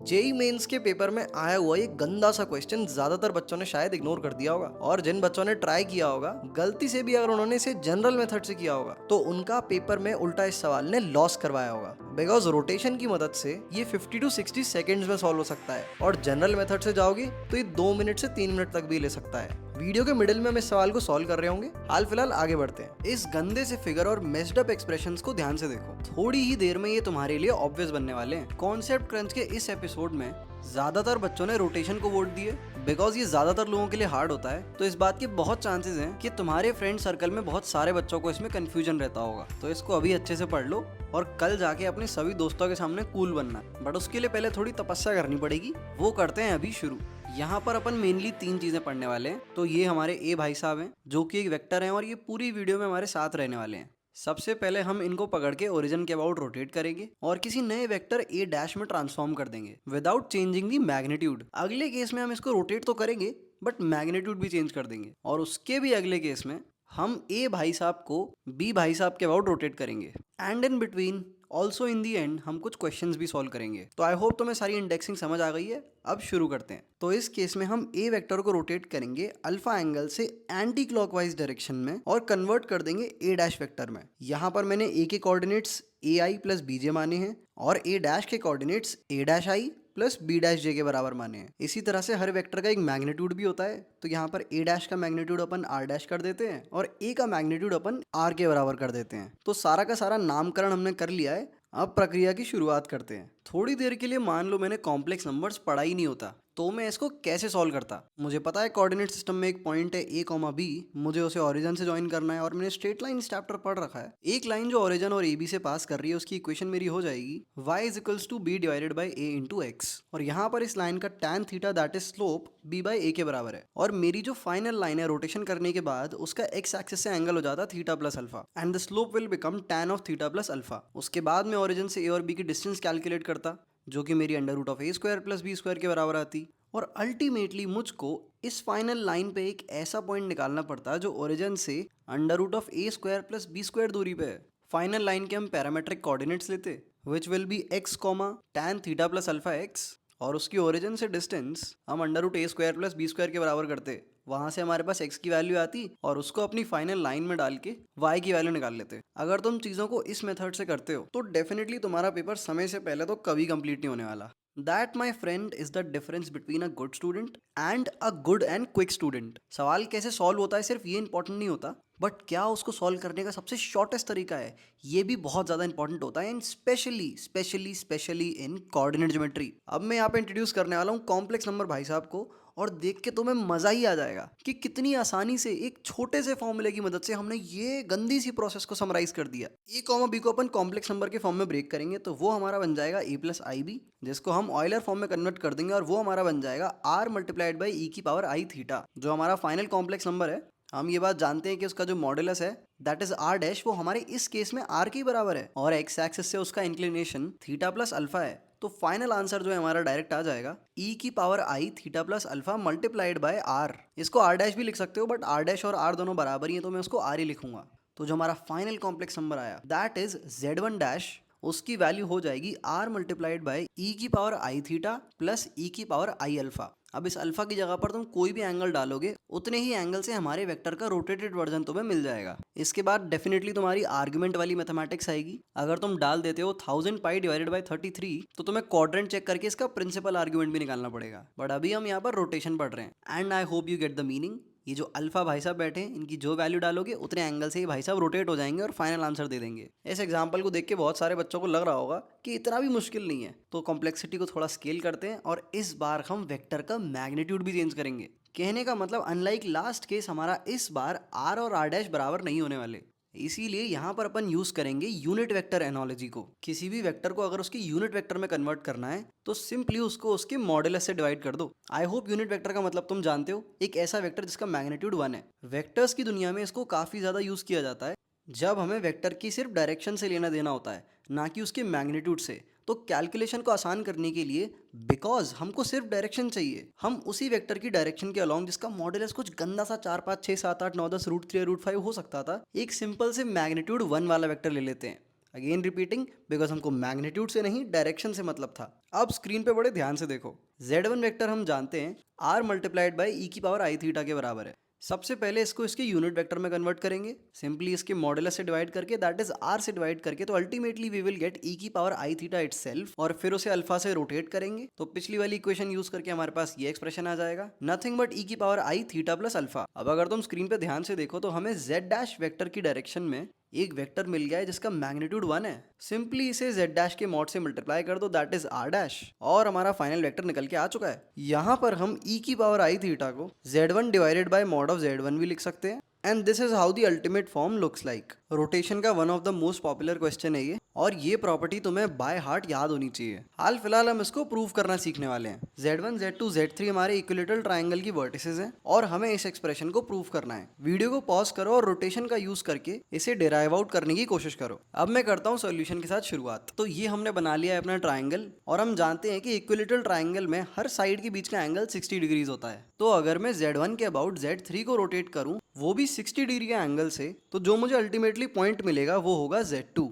JEE mains के paper में आया हुआ ये गंदा सा क्वेश्चन ज्यादातर बच्चों ने शायद इग्नोर कर दिया होगा, और जिन बच्चों ने ट्राई किया होगा गलती से भी अगर उन्होंने इसे जनरल मेथड से किया होगा तो उनका पेपर में उल्टा इस सवाल ने लॉस करवाया होगा। बिकॉज रोटेशन की मदद से ये 50 टू 60 सेकेंड्स में सॉल्व हो सकता है, और जनरल मेथड से जाओगे तो ये 2 मिनट से 3 मिनट तक भी ले सकता है। वीडियो के मिडिल में हम इस सवाल को सॉल्व कर रहे होंगे। हाल फिलहाल आगे बढ़ते हैं। इस गंदे से फिगर और मेस्ड अप एक्सप्रेशंस को ध्यान से देखो, थोड़ी ही देर में ये तुम्हारे लिए ऑब्वियस बनने वाले हैं। कॉन्सेप्ट क्रंच के इस एपिसोड में ज्यादातर बच्चों ने रोटेशन को वोट दिए बिकॉज ये ज्यादातर लोगों के लिए हार्ड होता है, तो इस बात के बहुत चांसेस हैं कि तुम्हारे फ्रेंड सर्कल में बहुत सारे बच्चों को इसमें कंफ्यूजन रहता होगा। तो इसको अभी अच्छे से पढ़ लो और कल जाके अपने सभी दोस्तों के सामने कूल बनना। बट उसके लिए पहले थोड़ी तपस्या करनी पड़ेगी, वो करते हैं अभी शुरू। यहाँ पर अपन मेनली 3 चीजें पढ़ने वाले हैं। तो ये हमारे ए भाई साहब हैं जो कि एक वेक्टर हैं और ये पूरी वीडियो में हमारे साथ रहने वाले हैं। सबसे पहले हम इनको पकड़ के ओरिजिन के अबाउट रोटेट करेंगे और किसी नए वेक्टर ए डैश में ट्रांसफॉर्म कर देंगे विदाउट चेंजिंग दी मैग्नीट्यूड। अगले केस में हम इसको रोटेट तो करेंगे बट मैग्नीट्यूड भी चेंज कर देंगे, और उसके भी अगले केस में हम ए भाई साहब को बी भाई साहब के अबाउट रोटेट करेंगे। And in between also in the and हम कुछ क्वेश्चंस भी सॉल्व करेंगे। तो आई होप तुम्हें सारी इंडेक्सिंग समझ आ गई है। अब शुरू करते हैं। तो इस केस में हम ए वेक्टर को रोटेट करेंगे अल्फा एंगल से एंटी क्लॉकवाइज डायरेक्शन में और कन्वर्ट कर देंगे ए डैश वेक्टर में। यहाँ पर मैंने ए के coordinates A I plus B J माने हैं और ए डैश के coordinates A dash I plus B dash J के बराबर माने हैं। इसी तरह से हर वेक्टर का एक मैग्नीट्यूड भी होता है, तो यहाँ पर ए डैश का मैग्नीट्यूड अपन आर डैश कर देते हैं और ए का मैग्नीट्यूड अपन आर के बराबर कर देते हैं। तो सारा का सारा नामकरण हमने कर लिया है। अब प्रक्रिया की शुरुआत करते हैं। थोड़ी देर के लिए मान लो मैंने कॉम्प्लेक्स नंबर्स पढ़ा ही नहीं होता, तो मैं इसको कैसे सॉल्व करता। मुझे पता है कोऑर्डिनेट सिस्टम में एक पॉइंट है ए कॉमा बी, मुझे उसे ओरिजिन से ज्वाइन करना है और मैंने स्ट्रेट लाइन चैप्टर पढ़ रखा है। एक लाइन जो ओरिजिन और ए बी से पास कर रही है उसकी इक्वेशन मेरी हो जाएगी y is equals to B divided by A into X, और यहाँ पर इस लाइन का tan theta that is slope b by A के बराबर है। और मेरी जो फाइनल लाइन है रोटेशन करने के बाद उसका एक्स एक्सिस से एंगल हो जाता theta plus alpha and the slope will become tan of theta plus alpha. उसके बाद मैं ओरिजिन से ए और बी की डिस्टेंस कैलकुलेट करता जो कि मेरी under root of A square plus B square के बराबर आती, और अल्टीमेटली मुझको इस फाइनल लाइन पे एक ऐसा पॉइंट निकालना पड़ता जो ओरिजिन से under root of A square plus B square दूरी पे है। फाइनल लाइन के हम पैरामेट्रिक कोऑर्डिनेट्स लेते which will be x comma tan theta plus alpha x, और उसकी ओरिजिन से डिस्टेंस हम अंडर रूट ए स्क्वायर प्लस बी स्क्वायर के बराबर करते। वहां से हमारे पास x की वैल्यू आती और उसको अपनी फाइनल लाइन में डाल के y की वैल्यू निकाल लेते। अगर तुम चीज़ों को इस मेथड से करते हो तो डेफिनेटली तुम्हारा पेपर समय से पहले तो कभी कंप्लीट नहीं होने वाला। That my friend is the difference between a good student and a good and quick student. सवाल कैसे सॉल्व होता है सिर्फ ये इंपॉर्टेंट नहीं होता, बट क्या उसको सॉल्व करने का सबसे शॉर्टेस्ट तरीका है ये भी बहुत ज़्यादा इंपॉर्टेंट होता है, and specially in coordinate geometry. अब मैं यहाँ पे इंट्रोड्यूस करने वाला हूँ कॉम्प्लेक्स नंबर भाई साहब को, और देख के तुम्हें मज़ा ही आ जाएगा कि कितनी आसानी से एक छोटे से फॉर्मूले की मदद से हमने ये गंदी सी प्रोसेस को समराइज कर दिया। ए कॉमा बी को अपन कॉम्प्लेक्स नंबर के फॉर्म में ब्रेक करेंगे तो वो हमारा बन जाएगा ए प्लस आई बी, जिसको हम ऑयलर फॉर्म में कन्वर्ट कर देंगे और वो हमारा बन जाएगा आर मल्टीप्लाइड बाई ई की पावर आई थीटा, जो हमारा फाइनल कॉम्प्लेक्स नंबर है। हम ये बात जानते हैं कि उसका जो मॉडुलस है दैट इज आर डैश, वो हमारे इस केस में आर के बराबर है और एक्स एक्सिस से उसका इंक्लिनेशन थीटा प्लस अल्फा है। तो फाइनल आंसर जो है हमारा डायरेक्ट आ जाएगा ई की power i theta plus alpha multiplied by r. इसको आर डैश भी लिख सकते हो बट आर डैश और आर दोनों बराबर ही है तो मैं उसको आर ही लिखूंगा। तो जो हमारा फाइनल कॉम्प्लेक्स नंबर आया दैट इज Z1 डैश, उसकी वैल्यू हो जाएगी आर मल्टीप्लाइड बाय ई की पावर आई थीटा प्लस ई की पावर आई अल्फा। अब इस अल्फा की जगह पर तुम कोई भी एंगल डालोगे उतने ही एंगल से हमारे वेक्टर का रोटेटेड वर्जन तुम्हें मिल जाएगा। इसके बाद डेफिनेटली तुम्हारी आर्गुमेंट वाली मैथमेटिक्स आएगी। अगर तुम डाल देते हो 1000 पाई डिवाइडेड बाई 33 तो तुम्हें क्वाड्रेंट चेक करके इसका प्रिंसिपल आर्गुमेंट भी निकालना पड़ेगा, बट अभी हम यहाँ पर रोटेशन पढ़ रहे हैं and I hope you get the meaning. ये जो अल्फा भाई साहब बैठे हैं इनकी जो वैल्यू डालोगे उतने एंगल से ये भाई साहब रोटेट हो जाएंगे और फाइनल आंसर दे देंगे। इस एग्जांपल को देख के बहुत सारे बच्चों को लग रहा होगा कि इतना भी मुश्किल नहीं है, तो कॉम्प्लेक्सिटी को थोड़ा स्केल करते हैं और इस बार हम वेक्टर का मैग्नीट्यूड भी चेंज करेंगे। कहने का मतलब अनलाइक लास्ट केस हमारा इस बार आर और आर डैश बराबर नहीं होने वाले, इसीलिए यहाँ पर अपन यूज करेंगे यूनिट वेक्टर एनोलॉजी को। किसी भी वेक्टर को अगर उसकी यूनिट वेक्टर में कन्वर्ट करना है तो सिंपली उसको उसके मॉडुलस से डिवाइड कर दो। आई होप यूनिट वेक्टर का मतलब तुम जानते हो, एक ऐसा वेक्टर जिसका मैग्नीट्यूड 1 है। वेक्टर्स की दुनिया में इसको काफी ज्यादा यूज किया जाता है जब हमें वेक्टर की सिर्फ डायरेक्शन से लेना देना होता है, ना कि उसके मैग्नीट्यूड से। तो कैलकुलेशन को आसान करने के लिए बिकॉज हमको सिर्फ डायरेक्शन चाहिए, हम उसी वेक्टर की डायरेक्शन के अलॉन्ग जिसका मॉडुलस कुछ गंदा सा 4 5 6 7 8 9 10 √3 √5 हो सकता था, एक सिंपल से मैग्नीट्यूड 1 वाला वेक्टर ले लेते हैं। अगेन रिपीटिंग बिकॉज हमको मैग्नीट्यूड से नहीं डायरेक्शन से मतलब था। अब स्क्रीन पे बड़े ध्यान से देखो, z1 वेक्टर हम जानते हैं r मल्टीप्लाइड बाई ई की पावर आई थीटा के बराबर है। सबसे पहले इसको इसके यूनिट वेक्टर में कन्वर्ट करेंगे, सिंपली इसके मॉडुलस से डिवाइड करके, दैट इज r से डिवाइड करके, तो ultimately we will get e की पावर आई थीटा इटसेल्फ, और फिर उसे अल्फा से रोटेट करेंगे तो पिछली वाली इक्वेशन यूज करके हमारे पास ये एक्सप्रेशन आ जाएगा, नथिंग बट e की power i theta plus alpha. अब अगर तुम स्क्रीन पे ध्यान से देखो तो हमें z डैश वेक्टर की डायरेक्शन में एक वेक्टर मिल गया है जिसका मैग्नीट्यूड 1 है। सिंपली इसे z डैश के मॉड से मल्टीप्लाई कर दो, दैट इज r डैश, और हमारा फाइनल वेक्टर निकल के आ चुका है। यहाँ पर हम e की पावर आई थीटा को z1 divided by mod of z1 भी लिख सकते हैं, and this is how the ultimate form looks like. Rotation का one of the most popular question है ये, और ये प्रॉपर्टी तुम्हें बाय हार्ट याद होनी चाहिए। हाल फिलहाल हम इसको प्रूव करना सीखने वाले हैं। z1, z2, z3 हमारे इक्विलेटरल ट्रायंगल की वर्टिसेस हैं और हमें इस एक्सप्रेशन को प्रूव करना है। वीडियो को पॉज करो और रोटेशन का यूज करके इसे डिराइव आउट करने की कोशिश करो। अब मैं करता हूँ सॉल्यूशन के साथ शुरुआत। तो ये हमने बना लिया है अपना ट्रायंगल, और हम जानते हैं कि इक्विलेटरल ट्रायंगल में हर साइड के बीच का एंगल 60 डिग्रीज होता है। तो अगर मैं z1 के अबाउट z3 को रोटेट करूं, वो भी 60 डिग्री के एंगल से, तो जो मुझे अल्टीमेटली पॉइंट मिलेगा वो होगा z2।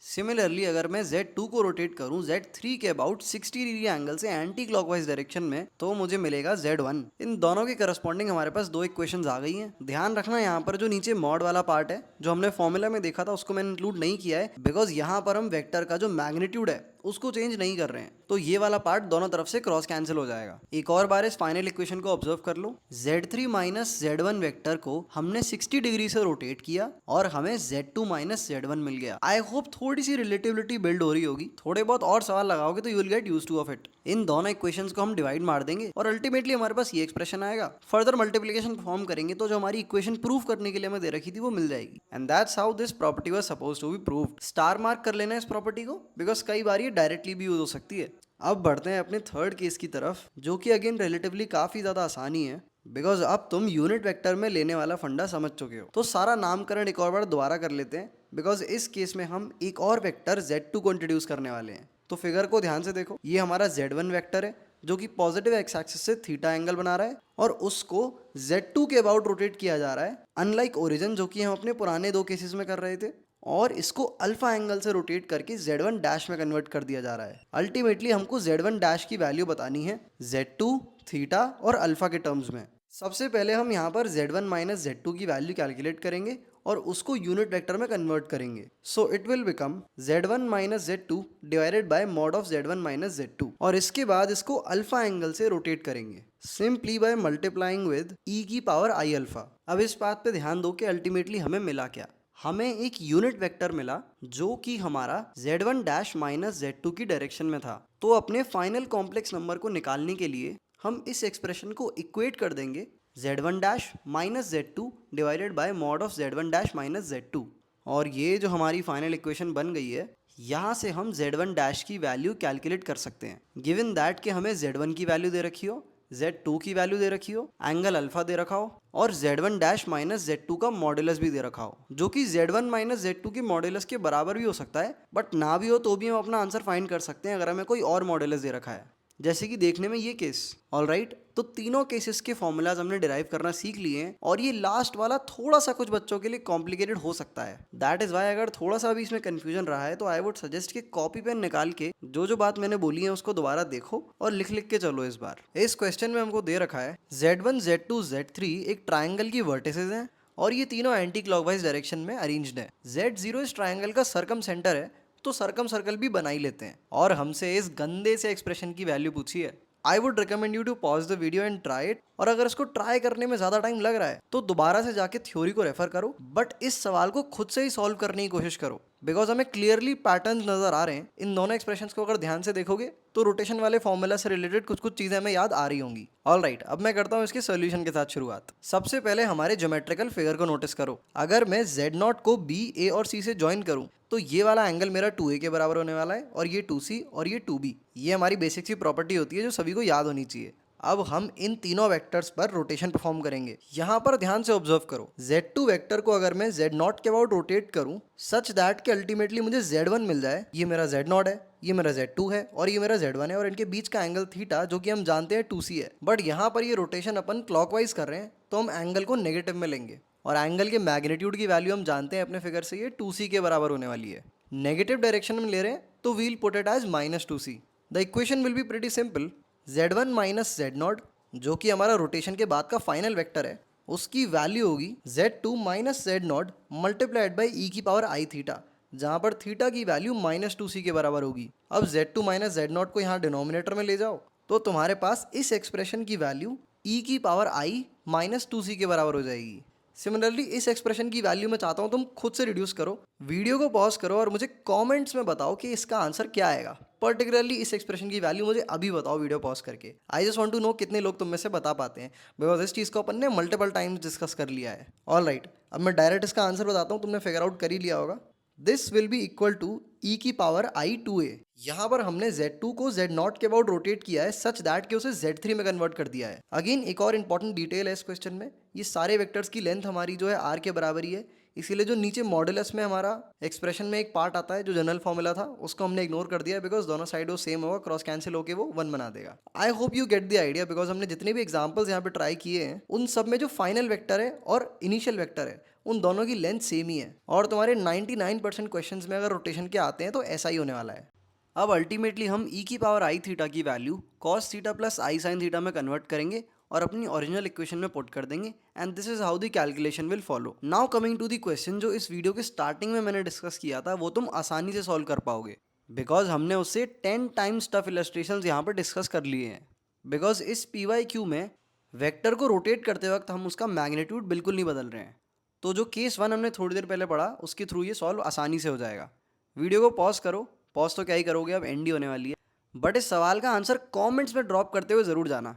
सिमिलरली अगर मैं z2 को रोटेट करूं z3 के अबाउट 60 डिग्री एंगल से एंटी क्लॉकवाइज डायरेक्शन में, तो मुझे मिलेगा z1। इन दोनों के करस्पॉन्डिंग हमारे पास दो इक्वेशंस आ गई हैं। ध्यान रखना यहाँ पर जो नीचे मॉड वाला पार्ट है जो हमने फॉर्मूला में देखा था उसको मैंने इंक्लूड नहीं किया है, बिकॉज यहाँ पर हम वेक्टर का जो मैग्नीट्यूड है उसको चेंज नहीं कर रहे हैं, तो ये वाला पार्ट दोनों तरफ से क्रॉस कैंसिल हो जाएगा। एक और बार इस फाइनल इक्वेशन को ऑब्जर्व कर लो, z3 माइनस z1 वेक्टर को हमने 60 डिग्री से रोटेट किया और हमें z2 माइनस z1 मिल गया। आई होप थोड़ी सी रिलेटिविटी बिल्ड हो रही होगी, थोड़े बहुत और सवाल लगाओगे तो you will get used to of it. इन दोनों इक्वेशंस को हम डिवाइड मार देंगे और अल्टीमेटली हमारे पास ये एक्सप्रेशन आएगा। फर्दर मल्टीप्लिकेशन परफॉर्म करेंगे तो जो हमारी इक्वेशन प्रूव करने के लिए हमें दे रखी थी वो मिल जाएगी, and that's how this property was supposed to be proved. Star mark कर लेना इस प्रॉपर्टी को, बिकॉज कई बार ये डायरेक्टली भी यूज हो सकती है। अब बढ़ते हैं अपने थर्ड केस की तरफ, जो कि अगेन रिलेटिवली काफी ज्यादा आसानी है, बिकॉज अब तुम यूनिट वेक्टर में लेने वाला फंडा समझ चुके हो। तो सारा नामकरण एक और बार दोबारा कर लेते हैं, बिकॉज इस केस में हम एक और वेक्टर z2 को इंट्रोड्यूस करने वाले हैं। तो फिगर को ध्यान से देखो, ये हमारा z1 वेक्टर है जो कि पॉजिटिव एक्स एक्सिस से थीटा एंगल बना रहा है, और उसको z2 के अबाउट रोटेट किया जा रहा है, अनलाइक ओरिजिन जो कि हम अपने पुराने दो केसेस में कर रहे थे, और इसको अल्फा एंगल से रोटेट करके z1 डैश में कन्वर्ट कर दिया जा रहा है। अल्टीमेटली हमको z1 डैश की वैल्यू बतानी है z2, थीटा और अल्फा के टर्म्स में। सबसे पहले हम यहाँ पर z1 माइनस z2 की वैल्यू कैलकुलेट करेंगे और उसको यूनिट वेक्टर में कन्वर्ट करेंगे। So it will become z1 minus z2 divided by mod of z1 minus z2, और इसके बाद इसको अल्फा एंगल से रोटेट करेंगे simply by multiplying with e की पावर आई अल्फा। अब इस बात पे ध्यान दो कि अल्टीमेटली हमें मिला क्या। हमें एक यूनिट वेक्टर मिला जो कि हमारा z1 डैश माइनस z2 की डायरेक्शन में था। तो अपने फाइनल कॉम्प्लेक्स नंबर को निकालने के लिए हम इस एक्सप्रेशन को इक्वेट कर देंगे z1 dash minus z2 divided by mod of z1 dash minus z2, और ये जो हमारी फाइनल इक्वेशन बन गई है, यहाँ से हम z1 डैश की वैल्यू कैलकुलेट कर सकते हैं, गिवन दैट कि हमें z1 की वैल्यू दे रखी हो, z2 की वैल्यू दे रखी हो, एंगल अल्फा दे रखा हो, और z1 डैश माइनस z2 का मॉडुलस भी दे रखा हो, जो कि z1 माइनस z2 के मॉडुलस के बराबर भी हो सकता है, बट ना भी हो तो भी हम अपना आंसर फाइंड कर सकते हैं अगर हमें कोई और मॉडुलस दे रखा है, जैसे कि देखने में ये केस। ऑलराइट, तो तीनों केसेस के फॉर्मूलाज हमने डिराइव करना सीख लिए हैं, और ये लास्ट वाला थोड़ा सा कुछ बच्चों के लिए कॉम्प्लिकेटेड हो सकता है। दैट इज वाई अगर थोड़ा सा भी इसमें कंफ्यूजन रहा है तो आई वुड सजेस्ट कि कॉपी पेन निकाल के जो बात मैंने बोली है उसको दोबारा देखो और लिख लिख के चलो। इस बार इस क्वेश्चन में हमको दे रखा है z1, z2, z3 एक ट्राइंगल की वर्टिसेस हैं और ये तीनों एंटी क्लॉकवाइज डायरेक्शन में अरेंज्ड है। z0 इस ट्राइंगल का सर्कम सेंटर है, तो सर्कम सर्कल भी बना ही लेते हैं, और हमसे इस गंदे से एक्सप्रेशन की वैल्यू पूछी है। I would recommend you to pause the video and try it, और अगर इसको ट्राई करने में ज्यादा टाइम लग रहा है तो दोबारा से जाके थ्योरी को रेफर करो, बट इस सवाल को खुद से ही सॉल्व करने की कोशिश करो, बिकॉज हमें क्लियरली पैटर्न्स नजर आ रहे हैं। इन दोनों एक्सप्रेशंस को अगर ध्यान से देखोगे तो रोटेशन वाले फॉर्मूला से रिलेटेड कुछ कुछ चीजें हमें याद आ रही होंगी। ऑलराइट, अब मैं करता हूँ इसके सोल्यूशन के साथ शुरुआत। सबसे पहले हमारे ज्योमेट्रिकल फिगर को नोटिस करो। अगर मैं z0 को b, a और c से ज्वाइन करूँ तो ये वाला एंगल मेरा 2a के बराबर होने वाला है, और ये 2c और ये 2b। ये हमारी बेसिक सी प्रॉपर्टी होती है जो सभी को याद होनी चाहिए। अब हम इन तीनों वेक्टर्स पर रोटेशन परफॉर्म करेंगे। यहाँ पर ध्यान से ऑब्जर्व करो, z2 वेक्टर को अगर मैं z0 के अबाउट रोटेट करूँ सच दैट कि अल्टीमेटली मुझे z1 मिल जाए। ये मेरा z0 है, ये मेरा z2 है और ये मेरा z1 है, और इनके बीच का एंगल थीटा जो कि हम जानते हैं 2c है। बट यहाँ पर ये रोटेशन अपन क्लॉकवाइज कर रहे हैं तो हम एंगल को नेगेटिव में लेंगे, और एंगल के मैग्नीट्यूड की वैल्यू हम जानते हैं अपने फिगर से, ये 2c के बराबर होने वाली है। नेगेटिव डायरेक्शन में ले रहे हैं तो we'll put it as -2c। The equation will be pretty simple. z1 minus Z not, जो कि हमारा रोटेशन के बाद का फाइनल वेक्टर है, उसकी वैल्यू होगी z2 minus Z not multiplied by E की पावर आई थीटा, जहाँ पर थीटा की वैल्यू -2c के बराबर होगी। अब z2 माइनस जेड नॉट को यहाँ डिनोमिनेटर में ले जाओ तो तुम्हारे पास इस एक्सप्रेशन की वैल्यू ई की पावर आई -2c के बराबर हो जाएगी। सिमिलरली इस एक्सप्रेशन की वैल्यू मैं चाहता हूँ तुम खुद से रिड्यूस करो, वीडियो को पॉज करो और मुझे कमेंट्स में बताओ कि इसका आंसर क्या आएगा। पर्टिकुलरली इस एक्सप्रेशन की वैल्यू मुझे अभी बताओ वीडियो पॉज करके। I just want to know कितने लोग तुम में से बता पाते हैं, बिकॉज इस चीज़ को अपन ने मल्टीपल टाइम्स डिस्कस कर लिया है। ऑल राइट, अब मैं डायरेक्ट इसका आंसर बताता हूँ, तुमने फिगर आउट कर ही लिया होगा। This will be equal to E की पावर आई 2a। यहाँ पर हमने Z2 को Z0 के अबाउट रोटेट किया है सच दैट कि उसे Z3 में कन्वर्ट कर दिया है। अगेन एक और इंपॉर्टेंट डिटेल है इस क्वेश्चन में, ये सारे वेक्टर्स की लेंथ हमारी जो है r के बराबर ही है, इसीलिए जो नीचे मॉडुलस में हमारा एक्सप्रेशन में एक पार्ट आता है जो जनरल फॉर्मूला था, उसको हमने इग्नोर कर दिया बिकॉज दोनों साइड वो सेम होगा, क्रॉस कैंसिल होकर वो 1 बना देगा। I hope you get the idea, because हमने जितने भी एग्जाम्पल्स यहाँ पे ट्राई किए हैं उन सब में जो फाइनल वेक्टर है और इनिशियल वेक्टर है उन दोनों की लेंथ सेम ही है, और तुम्हारे 99% क्वेश्चंस में अगर रोटेशन के आते हैं तो ऐसा ही होने वाला है। अब अल्टीमेटली हम ई की पावर आई थीटा की value cos theta plus i sine theta में कन्वर्ट करेंगे और अपनी ओरिजिनल इक्वेशन में पुट कर देंगे, and this is how the calculation will follow. Now coming to the question जो इस वीडियो के स्टार्टिंग में मैंने डिस्कस किया था, वो तुम आसानी से सॉल्व कर पाओगे बिकॉज हमने उससे 10 टाइम्स टफ इलस्ट्रेशंस यहाँ पर डिस्कस कर लिए हैं। बिकॉज इस PYQ में वेक्टर को रोटेट करते वक्त हम उसका मैग्नीट्यूड बिल्कुल नहीं बदल रहे हैं, तो जो केस 1 हमने थोड़ी देर पहले पढ़ा उसके थ्रू ये सॉल्व आसानी से हो जाएगा। वीडियो को पॉज करो, पॉज तो क्या ही करोगे, अब एंड ही होने वाली है, बट इस सवाल का आंसर कमेंट्स में ड्रॉप करते हुए ज़रूर जाना,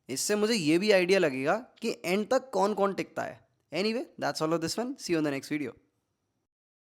इससे मुझे ये भी आइडिया लगेगा कि एंड तक कौन कौन टिकता है। Anyway that's all of this one, see you in the next video.